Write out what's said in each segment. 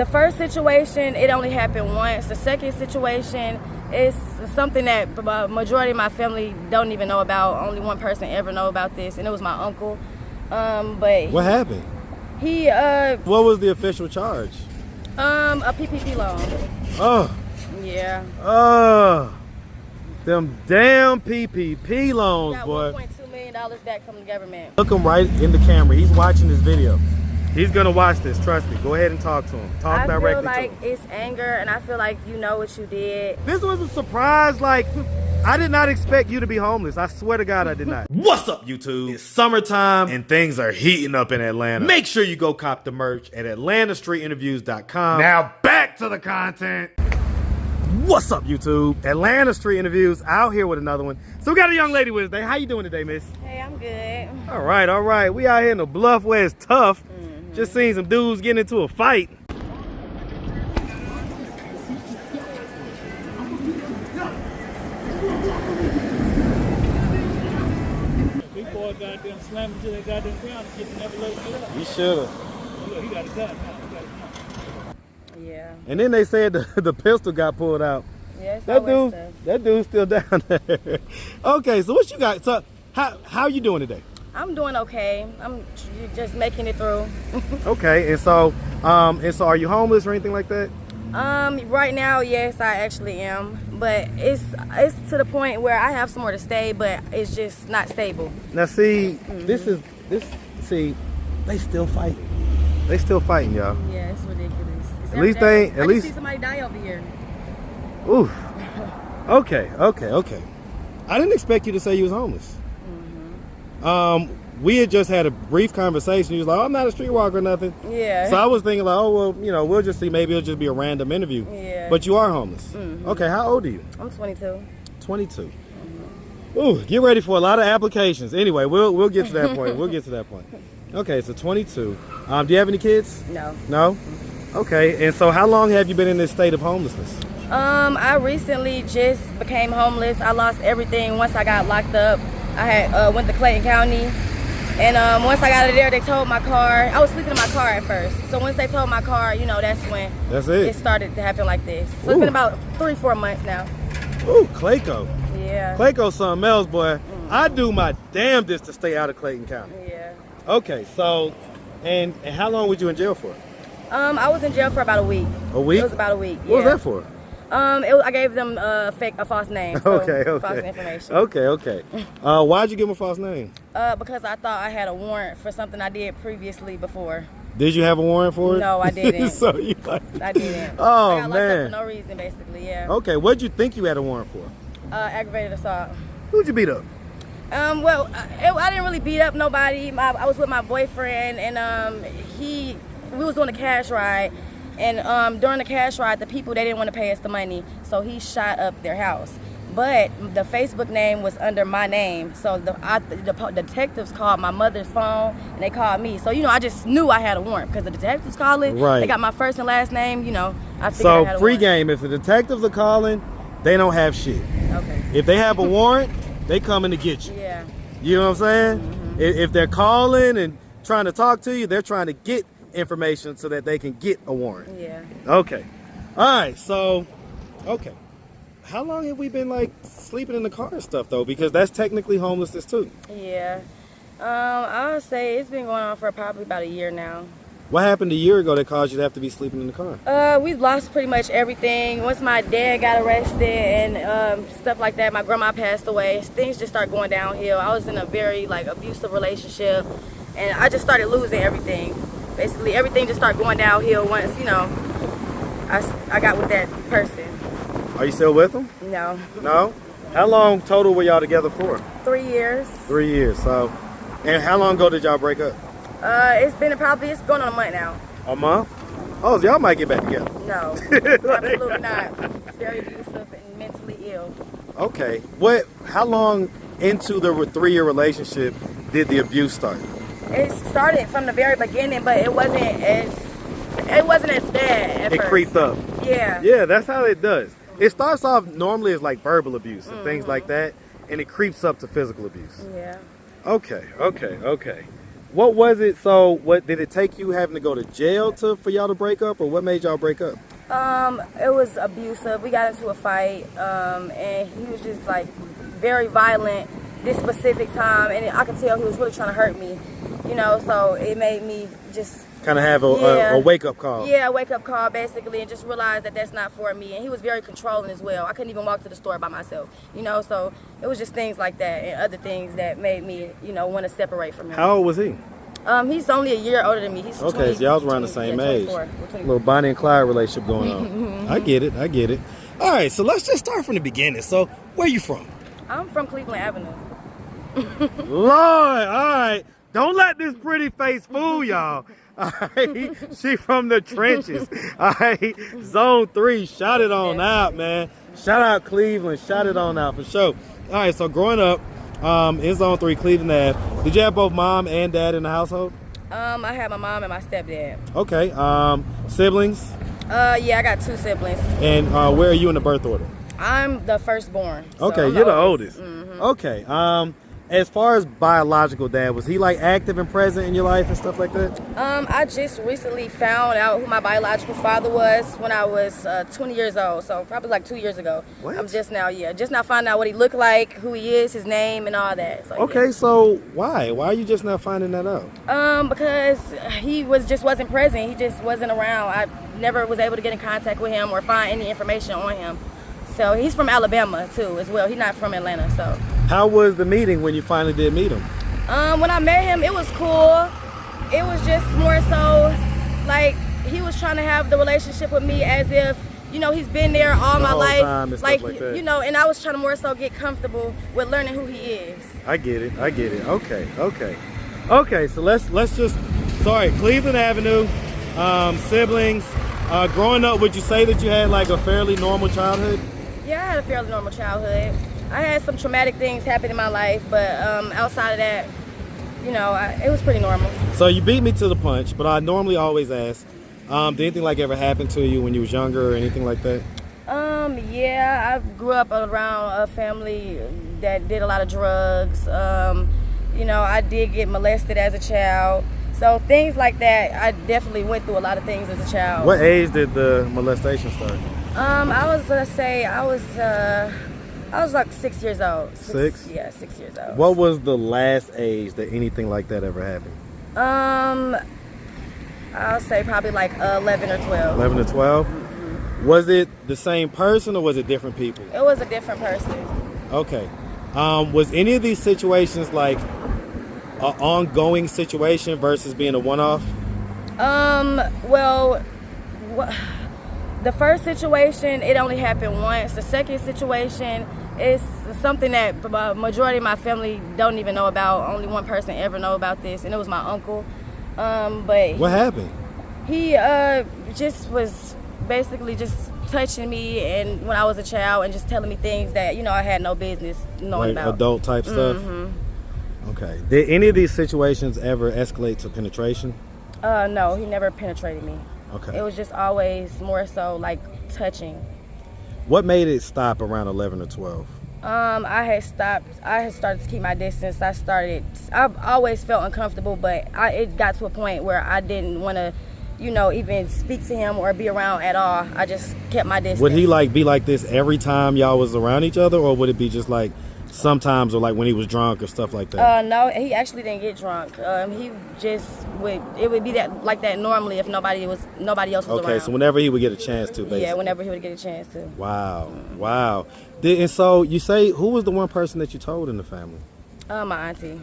The first situation, it only happened once. The second situation is something that the majority of my family don't even know about. Only one person ever know about this, and it was my uncle. But what happened? He what was the official charge? A PPP loan. Oh. Yeah. Oh. Them damn PPP loans, Got boy. $1.2 million back from the government. Look him right in the camera. He's watching this video. He's gonna watch this. Trust me. Go ahead and talk to him. Talk directly to him. I feel like it's anger, and I feel like you know what you did. This was a surprise. Like, I did not expect you to be homeless. I swear to God, I did not. What's up, YouTube? It's summertime, and things are heating up in Atlanta. Make sure you go cop the merch at AtlantaStreetInterviews.com. Now back to the content. What's up, YouTube? Atlanta Street Interviews out here with another one. So we got a young lady with us today. How you doing today, miss? Hey, I'm good. All right, all right. We out here in the bluff where it's tough. Just seen some dudes getting into a fight. Big boy goddamn slammed into that goddamn ground and just never let it up. You should've. Look, he got a gun now. Yeah. And then they said the pistol got pulled out. Yes, that dude's still down there. Okay, so what you got? So how you doing today? I'm doing okay. I'm just making it through. Okay, and so are you homeless or anything like that? Right now, yes, I actually am, but it's to the point where I have somewhere to stay, but it's just not stable. Now see, see, they still fighting. They still fighting, y'all. Yeah, it's ridiculous. It's At least I see somebody die over here. Oof. Okay. I didn't expect you to say you was homeless. We had just had a brief conversation. You was like, oh, I'm not a streetwalker or nothing. Yeah. So I was thinking like, oh, well, you know, we'll just see. Maybe it'll just be a random interview. Yeah. But you are homeless. Okay, how old are you? I'm 22. 22. Ooh, get ready for a lot of applications. Anyway, we'll get to that point. We'll get to that point. Okay, so 22. Do you have any kids? No. No? Okay, and so how long have you been in this state of homelessness? I recently just became homeless. I lost everything once I got locked up. I had went to Clayton County, and once I got out of there, they towed my car. I was sleeping in my car at first. So once they towed my car, you know, that's when it started to happen like this. So it's been about 3-4 months now. Ooh, Clayco. Yeah. Clayco's something else, boy. I do my damnedest to stay out of Clayton County. Yeah. Okay, so, and how long was you in jail for? I was in jail for about a week. A week? It was about a week. Yeah. What was that for? I gave them a false name. So Okay. False information. Okay. Why'd you give them a false name? Because I thought I had a warrant for something I did previously before. Did you have a warrant for it? No, I didn't. So you like? I didn't. Oh, I got locked man. up for no reason, basically. Yeah. Okay, what'd you think you had a warrant for? Aggravated assault. Who'd you beat up? Well, I didn't really beat up nobody. I was with my boyfriend, and we was doing a cash ride. And during the cash ride, the people, they didn't want to pay us the money, so he shot up their house. But the Facebook name was under my name, so the detectives called my mother's phone, and they called me. So, you know, I just knew I had a warrant, because the detectives calling, they got my first and last name, you know, I figured I had a warrant. So, free game, if the detectives are calling, they don't have shit. Okay. If they have a warrant, they coming to get you. Yeah. You know what I'm saying? If they're calling and trying to talk to you, they're trying to get information so that they can get a warrant. Yeah. Okay. All right. So, okay. How long have we been like sleeping in the car and stuff though? Because that's technically homelessness too. Yeah. I would say it's been going on for probably about a year now. What happened a year ago that caused you to have to be sleeping in the car? We lost pretty much everything. Once my dad got arrested and stuff like that, my grandma passed away. Things just started going downhill. I was in a very abusive relationship, and I just started losing everything. Basically, everything just started going downhill once, you know, I got with that person. Are you still with him? No. No? How long total were y'all together for? 3 years. 3 years. So, and how long ago did y'all break up? It's going on a month now. A month? Oh, so y'all might get back together. No, absolutely not. It's very abusive and mentally ill. Okay. How long into the 3-year relationship did the abuse start? It started from the very beginning, but it wasn't as bad at first. It creeped up. Yeah. Yeah, that's how it does. It starts off normally as like verbal abuse and things like that, and it creeps up to physical abuse. Yeah. Okay. What was it? So, what did it take you having to go to jail for y'all to break up, or what made y'all break up? It was abusive. We got into a fight, and he was just like very violent this specific time, and I could tell he was really trying to hurt me, you know, so it made me just kind of have a wake-up call. Yeah, a wake-up call, basically, and just realize that that's not for me. And he was very controlling as well. I couldn't even walk to the store by myself, you know, so it was just things like that and other things that made me, you know, want to separate from him. How old was he? He's only a year older than me. He's okay, 20, so y'all was around the same age. A little Bonnie and Clyde relationship going on. I get it. All right, so let's just start from the beginning. So, where you from? I'm from Cleveland Avenue. Lord, all right. Don't let this pretty face fool y'all. All right, she from the trenches. All right, Zone 3, shout it on out, man. Shout out Cleveland, shout it on out for sure. All right, so growing up in Zone 3, Cleveland Ave, did you have both mom and dad in the household? I had my mom and my stepdad. Okay, siblings? Yeah, I got 2 siblings. And where are you in the birth order? I'm the firstborn. So okay, you're the oldest. Mm-hmm. Okay, as far as biological dad, was he like active and present in your life and stuff like that? I just recently found out who my biological father was when I was 20 years old, so probably like 2 years ago. What? I'm just now finding out what he looked like, who he is, his name, and all that. So, okay, yeah. So why are you just now finding that out? Because he wasn't present. He just wasn't around. I never was able to get in contact with him or find any information on him. So he's from Alabama too, as well. He's not from Atlanta, so. How was the meeting when you finally did meet him? When I met him, it was cool. It was just more so like he was trying to have the relationship with me as if, you know, he's been there all my life. Like you know, and I was trying to more so get comfortable with learning who he is. I get it. Okay, so let's just Cleveland Avenue, siblings. Growing up, would you say that you had like a fairly normal childhood? Yeah, I had a fairly normal childhood. I had some traumatic things happen in my life, but outside of that, you know, it was pretty normal. So you beat me to the punch, but I normally always ask, did anything like ever happen to you when you was younger or anything like that? Yeah, I grew up around a family that did a lot of drugs. You know, I did get molested as a child. So things like that, I definitely went through a lot of things as a child. What age did the molestation start? I was like 6 years old. 6? Yeah, 6 years old. What was the last age that anything like that ever happened? I'll say probably like 11 or 12. 11 or 12? Mm-hmm. Was it the same person or was it different people? It was a different person. Okay. Was any of these situations like an ongoing situation versus being a one-off? Well, the first situation, it only happened once. The second situation is something that the majority of my family don't even know about. Only one person ever know about this, and it was my uncle. But what happened? He just was basically just touching me and when I was a child and just telling me things that, you know, I had no business knowing like about. Adult type stuff? Mm-hmm. Okay. Did any of these situations ever escalate to penetration? No, he never penetrated me. Okay. It was just always more so like touching. What made it stop around 11 or 12? I had started to keep my distance. I've always felt uncomfortable, but it got to a point where I didn't want to, you know, even speak to him or be around at all. I just kept my distance. Would he like be like this every time y'all was around each other, or would it be just like sometimes, or like when he was drunk or stuff like that? No, he actually didn't get drunk. He just it would be that like that normally if nobody else was around. Okay, so whenever he would get a chance to, basically. Yeah, whenever he would get a chance to. Wow, wow. And so you say, who was the one person that you told in the family? My auntie.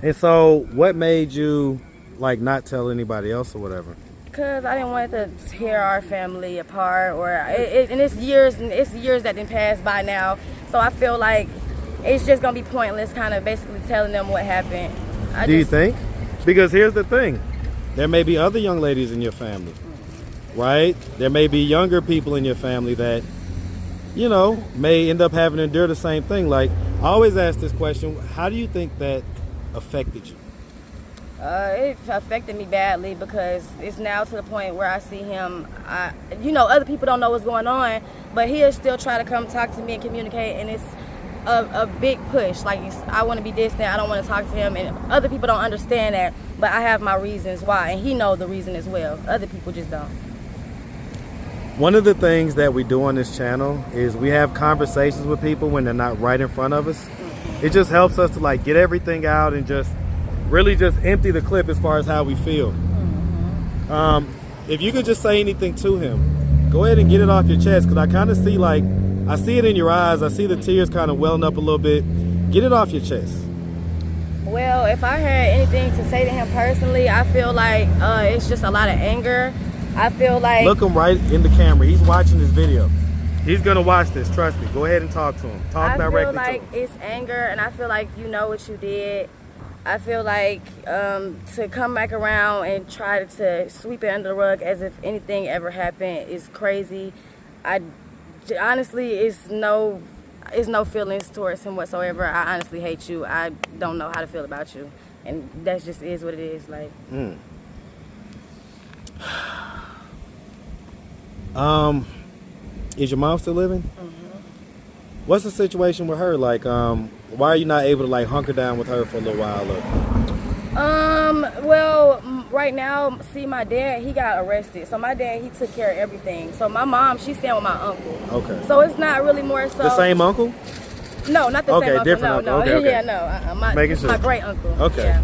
And so what made you like not tell anybody else or whatever? Because I didn't want it to tear our family apart, and it's years that didn't pass by now. So I feel like it's just gonna be pointless, kind of basically telling them what happened. Do you think? Because here's the thing, there may be other young ladies in your family, right? There may be younger people in your family that, you know, may end up having to endure the same thing. Like, I always ask this question, how do you think that affected you? It affected me badly because it's now to the point where I see him, you know, other people don't know what's going on, but he'll still try to come talk to me and communicate, and it's a big push. Like, I want to be distant, I don't want to talk to him, and other people don't understand that but I have my reasons why, and he knows the reason as well. Other people just don't. One of the things that we do on this channel is we have conversations with people when they're not right in front of us. It just helps us to like get everything out and just really just empty the clip as far as how we feel. If you could just say anything to him, go ahead and get it off your chest, because I kind of see like, I see it in your eyes. I see the tears kind of welling up a little bit. Get it off your chest. Well, if I had anything to say to him personally, I feel like it's just a lot of anger. I feel like... Look him right in the camera. He's watching this video. He's going to watch this. Trust me. Go ahead and talk to him. Talk directly to him. I feel like it's anger, and I feel like you know what you did. I feel like to come back around and try to sweep it under the rug as if anything ever happened is crazy. Honestly, it's no feelings towards him whatsoever. I honestly hate you. I don't know how to feel about you, and that just is what it is. Like. Is your mom still living? What's the situation with her? Like, why are you not able to like hunker down with her for a little while? Well, right now, see, my dad, he got arrested. So my dad, he took care of everything. So my mom, she's staying with my uncle. Okay. So it's not really more so. The same uncle? No, not the same uncle. Different no, uncle. no. Okay. Yeah, no. My great uncle. Okay.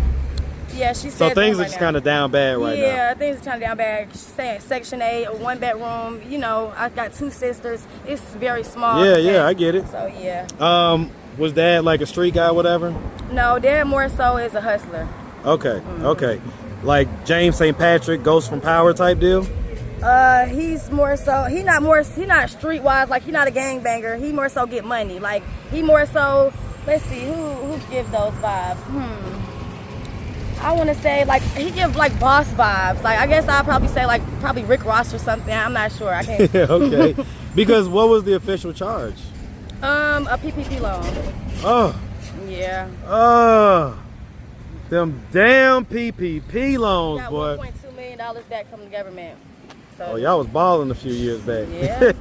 Yeah, she's so things are just kind of down bad right now. Yeah, things are kind of down bad. She's staying Section 8, a 1-bedroom. You know, I got 2 sisters. It's very small. Yeah, I get it. So yeah. Was dad like a street guy, or whatever? No, dad more so is a hustler. Okay, okay. Like James St. Patrick, Ghost from Power type deal? He's more so, he not streetwise, like he not a gangbanger. He more so get money. Like he more so, let's see, who give those vibes? I want to say like he give like boss vibes. Like I guess I'll probably say like probably Rick Ross or something. I'm not sure. I can't. Okay. Because what was the official charge? A PPP loan. Oh. Yeah. Oh. Them damn PPP loans, got boy. $1.2 million back from the government. So, oh, y'all was balling a few years back. Yeah.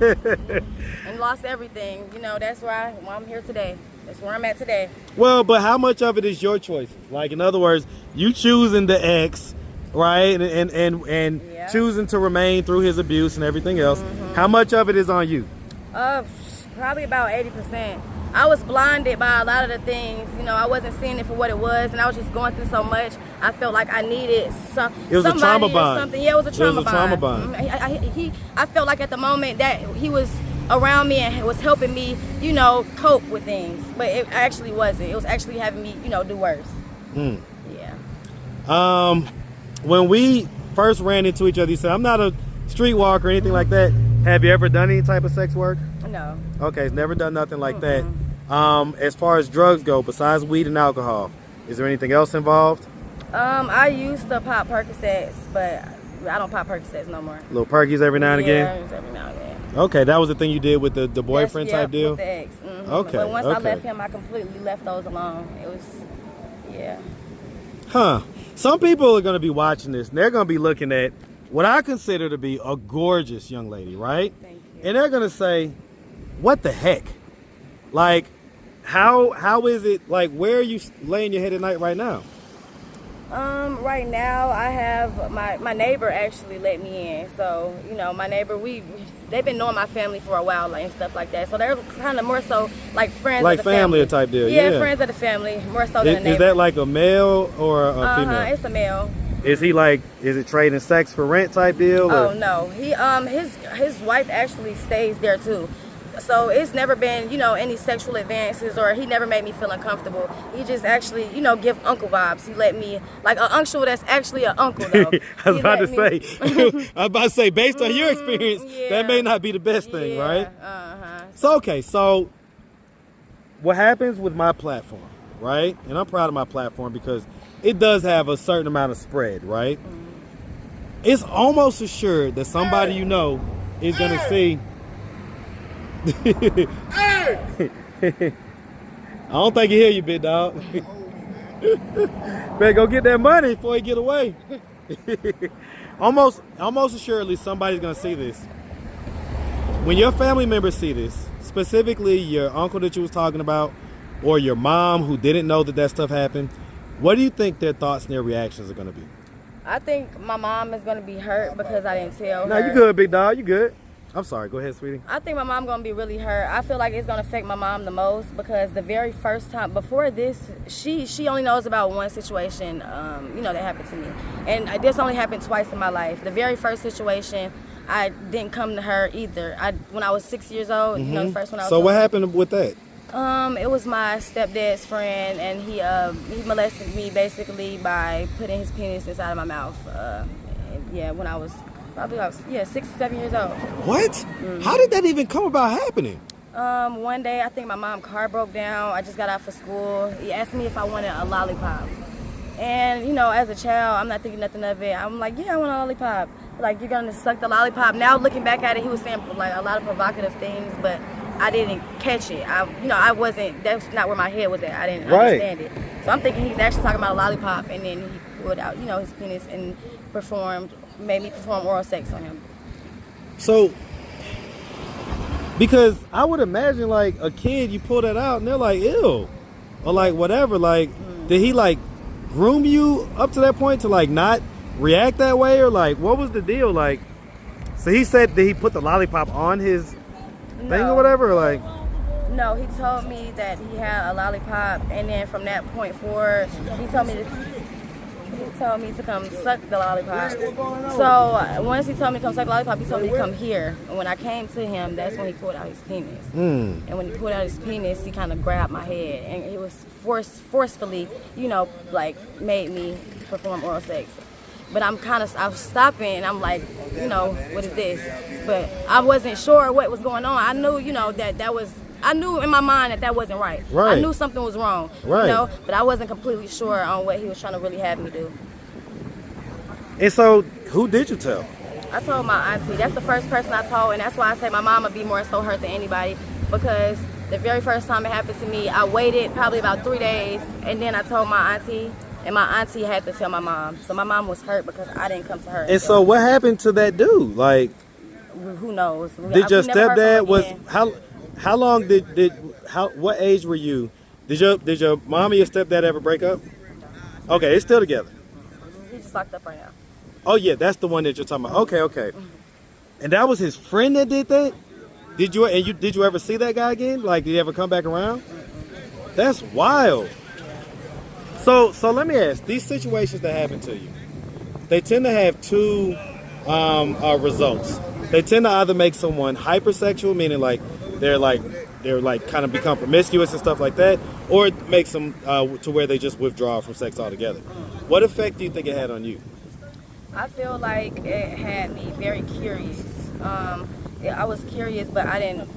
And lost everything. You know, that's why I'm here today. That's where I'm at today. Well, but how much of it is your choices? Like, in other words, you choosing the ex, right? And yeah. choosing to remain through his abuse and everything else. How much of it is on you? Probably about 80%. I was blinded by a lot of the things. You know, I wasn't seeing it for what it was, and I was just going through so much. I felt like I needed It was a trauma bond. Something. Yeah, it was a trauma bond. It was a trauma bond. I felt like at the moment that he was around me and was helping me, you know, cope with things. But it actually wasn't. It was actually having me, you know, do worse. Yeah. When we first ran into each other, you said, I'm not a streetwalker or anything like that. Have you ever done any type of sex work? No. Okay, it's never done nothing like that. As far as drugs go, besides weed and alcohol, is there anything else involved? I used to pop Percocets, but I don't pop Percocets no more. Little perkies every now and again? Yeah, every now and then. Okay, that was the thing you did with the boyfriend type deal? With the ex. Okay, But once I okay. left him, I completely left those alone. It was, yeah. Huh. Some people are going to be watching this, and they're going to be looking at what I consider to be a gorgeous young lady, right? Thank you. And they're going to say, what the heck? Like, how is it, like, where are you laying your head at night right now? Right now I have my neighbor actually let me in. So, you know, my neighbor, they've been knowing my family for a while, like, and stuff like that. So they're kind of more so like friends like of the family family. type deal. Yeah, friends of the family, more so than a neighbor. Is that like a male or a female? It's a male. Is it trading sex for rent type deal? Oh no, his wife actually stays there too. So it's never been, you know, any sexual advances, or he never made me feel uncomfortable. He just actually, you know, give uncle vibes. He let me, like an uncle that's actually an uncle though. I was about to say, based on your experience, that may not be the best thing, right? So, okay, so what happens with my platform, right? And I'm proud of my platform because it does have a certain amount of spread, right? It's almost assured that somebody you know is going to see. I don't think he hear you, big dog. Better go get that money before he get away. almost assuredly somebody's gonna see this. When your family members see this, specifically your uncle that you was talking about, or your mom who didn't know that stuff happened, What do you think their thoughts and their reactions are going to be? I think my mom is gonna be hurt because I didn't tell her. No, you good, big dog. You good. I'm sorry. Go ahead, sweetie. I think my mom gonna be really hurt. I feel like it's gonna affect my mom the most because the very first time before this, she only knows about one situation, that happened to me, and this only happened twice in my life. The very first situation, I didn't come to her either. When I was 6 years old, the first one I was. So what happened with that? It was my stepdad's friend, and he molested me basically by putting his penis inside of my mouth. When I was probably 6 or 7 years old. What? Mm-hmm. How did that even come about happening? One day I think my mom's car broke down. I just got out for school. He asked me if I wanted a lollipop, and as a child, I'm not thinking nothing of it. I'm like, yeah, I want a lollipop. Like, you're gonna suck the lollipop. Now looking back at it, he was saying like a lot of provocative things, but I didn't catch it. I wasn't. That's not where my head was at. I didn't understand it. So I'm thinking he's actually talking about a lollipop, and then he pulled out, his penis and made me perform oral sex on him. So, because I would imagine like a kid, you pull that out and they're like, ew, or like whatever. Like, did he like groom you up to that point to like not react that way, or like what was the deal? Like, so he said that he put the lollipop on his thing or whatever, like? No, he told me that he had a lollipop, and then from that point forward, he told me to come suck the lollipop. So once he told me to come suck the lollipop, he told me to come here. And when I came to him, that's when he pulled out his penis. And when he pulled out his penis, he kind of grabbed my head, and it was forcefully, made me perform oral sex. But I was stopping, and I'm like, what is this? But I wasn't sure what was going on. I knew, I knew in my mind that wasn't right. Right. I knew something was wrong, right. But I wasn't completely sure on what he was trying to really have me do. And so, who did you tell? I told my auntie. That's the first person I told, and that's why I say my mom would be more so hurt than anybody, because the very first time it happened to me, I waited probably about 3 days, and then I told my auntie. And my auntie had to tell my mom. So my mom was hurt because I didn't come to her. And so what happened to that dude? Like, who knows? Did your stepdad what age were you? Did your mom and your stepdad ever break up? Okay, they're still together. He's just locked up right now. Oh yeah, that's the one that you're talking about. Okay. And that was his friend that did that? Did you ever see that guy again? Like, did he ever come back around? That's wild. So let me ask, these situations that happen to you, they tend to have two results. They tend to either make someone hypersexual, meaning like they're kind of become promiscuous and stuff like that, or it makes them to where they just withdraw from sex altogether. What effect do you think it had on you? I feel like it had me very curious. I was curious, but I didn't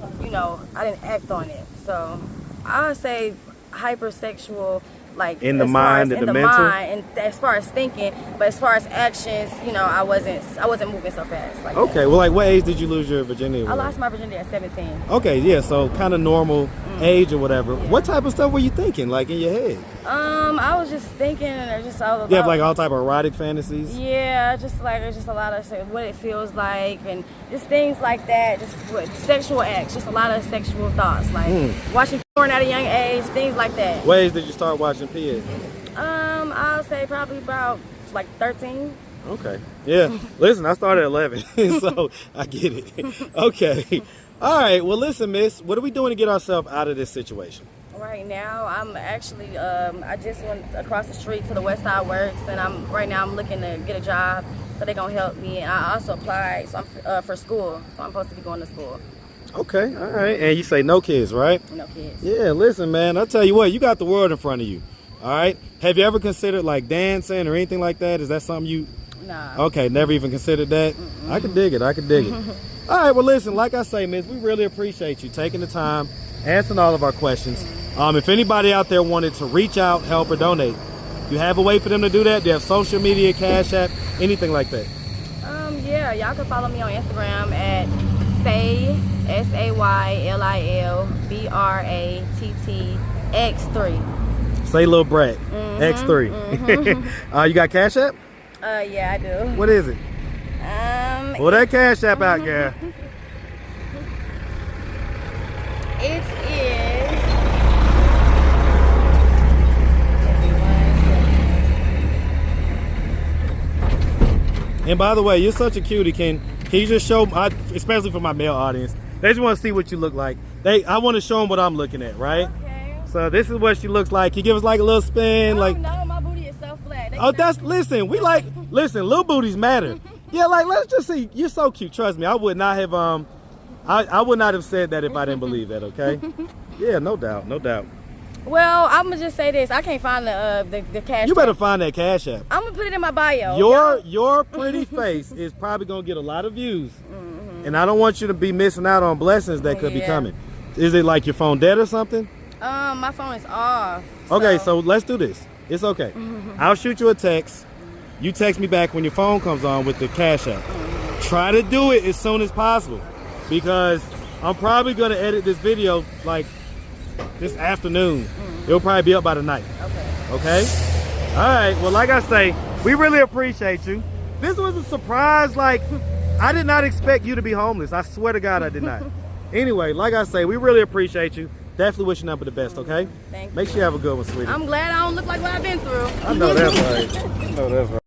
act on it. So I would say hypersexual. Like in the mind and the mental, and as far as thinking, but as far as actions, I wasn't moving so fast. Like okay, that. Well, like what age did you lose your virginity? I lost my virginity at 17. Okay, yeah, so kind of normal age or whatever. Yeah. What type of stuff were you thinking, like in your head? I was just thinking, just all about. You have like all type of erotic fantasies. Yeah, just a lot of what it feels like, and just things like that. Just sexual acts, just a lot of sexual thoughts, like watching porn at a young age, things like that. What age did you start watching P? I'll say probably about like 13. Okay. Yeah. Listen, I started at 11, so I get it. Okay. All right. Well, listen, miss, what are we doing to get ourselves out of this situation? Right now, I'm actually, I just went across the street to the West Side Works, and I'm looking to get a job, so they're going to help me. And I also applied for school, so I'm supposed to be going to school. Okay, all right. And you say no kids, right? No kids. Yeah, listen, man, I'll tell you what, you got the world in front of you, all right? Have you ever considered, like, dancing or anything like that? Is that something you... Nah. Okay, never even considered that? I can dig it. All right, well, listen, like I say, miss, we really appreciate you taking the time, answering all of our questions. If anybody out there wanted to reach out, help, or donate, you have a way for them to do that? Do you have social media, Cash App, anything like that? Yeah, y'all can follow me on Instagram at Say SAYLILBRATTX3. Say Lil Brat, X3. You got Cash App? Yeah, I do. What is it? Pull that Cash App out, girl. It is. And by the way, you're such a cutie. Can you just show, especially for my male audience, they just want to see what you look like. I want to show them what I'm looking at, right? Okay. So this is what she looks like. Can you give us like a little spin? Oh, Like, no, my booty is so flat. They oh, cannot- listen, little booties matter. Yeah, like, let's just see. You're so cute. Trust me, I would not have, I would not have said that if I didn't believe that, okay? Yeah, no doubt, no doubt. Well, I'm gonna just say this. I can't find the cash. You better find that Cash App. I'm gonna put it in my bio. Your pretty face is probably gonna get a lot of views, and I don't want you to be missing out on blessings that could be Yeah. coming. Is it like your phone dead or something? My phone is off. Okay, so let's do this. It's okay. I'll shoot you a text. You text me back when your phone comes on with the Cash App. Try to do it as soon as possible, because I'm probably gonna edit this video like this afternoon. It'll probably be up by the night. Okay? All right. Well, like I say, we really appreciate you. This was a surprise. Like, I did not expect you to be homeless. I swear to God, I did not. Anyway, like I say, we really appreciate you. Definitely wishing nothing but the best, okay? Thank you. Make sure you have a good one, sweetie. I'm glad I don't look like what I've been through. I know that's right. I know that's right.